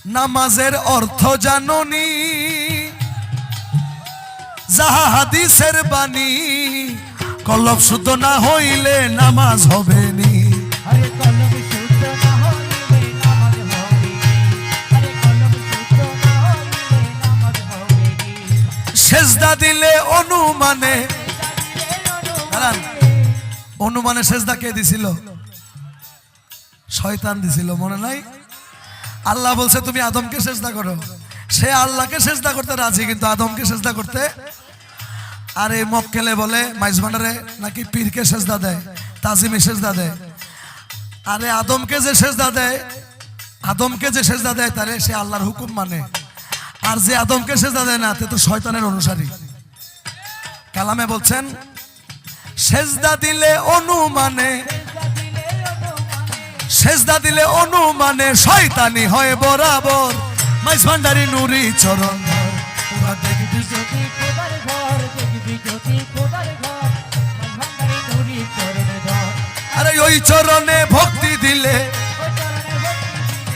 নামাজের অর্থ জাননি, যাহা হাদিসের বাণী, কলব শুদ্ধ না হইলে নামাজ হবে নি। আরে কলব শুদ্ধ না হইলে নামাজ হবে নি, আরে কলব শুদ্ধ না হইলে নামাজ হবে নি। সেজদা দিলে অনুমানে, অনুমানে সেজদা কে দিছিল? শয়তান দিছিল, মনে নাই? আল্লাহ বলছে তুমি আদমকে সেজদা করো, সে আল্লাহকে সেজদা করতে রাজি, কিন্তু আদমকে সেজদা করতে। আর এই মক্কেলে বলে মাইজবান্ডারে নাকি পীরকে সেজদা দেয়, তাজিমে সেজদা দেয়। আরে আদমকে যে সেজদা দেয়, আদমকে যে সেজদা দেয় তাহলে সে আল্লাহর হুকুম মানে, আর যে আদমকে সেজদা দেয় না সে তো শয়তানের অনুসারী। কালামে বলছেন সেজদা দিলে অনুমানে, সেজদা দিলে অনুমানে শয়তানি হয় বরাবর। মাইজভান্ডারি নুরি চরণ তোরা দেখবি যদি খোদার ঘর, দেখবি যদি খোদার ঘর, ভান্ডারি নুরি চরণ ধর। আরে ওই চরণে ভক্তি দিলে, ওই চরণে ভক্তি দিলে,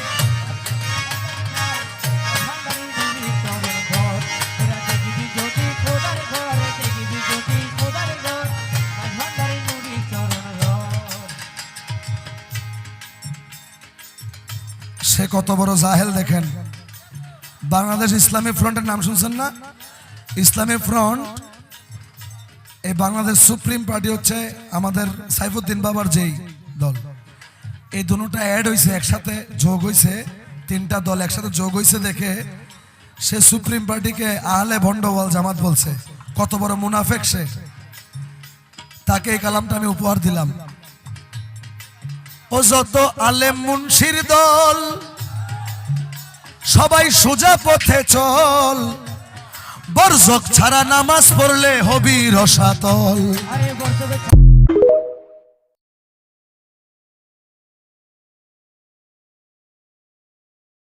ভান্ডারি নুরি চরণ ধর। তোরা দেখবি যদি খোদার ঘর, দেখবি যদি খোদার ঘর, ভান্ডারি নুরি চরণ ধর। সে কত বড় জাহেল দেখেন। বাংলাদেশ ইসলামী ফ্রন্টের নাম শুনছেন না? ইসলামী ফ্রন্ট, এই বাংলাদেশ সুপ্রিম পার্টি হচ্ছে আমাদের সাইফুদ্দিন বাবার যেই দল। এই দুটোটা অ্যাড হয়েছে, একসাথে যোগ হয়েছে, তিনটা দল একসাথে যোগ হয়েছে দেখে সে সুপ্রিম পার্টিকে আহলে ভন্ডওয়াল জামাত বলছে। কত বড় মুনাফেক সে, তাকে এই কালামটা আমি উপহার দিলাম। ও যত আলেম মুনশির দল, সবাই সোজা পথে চল, বরজক ছাড়া নামাজ পড়লে হবি রসাতল। আরে বর্ষবে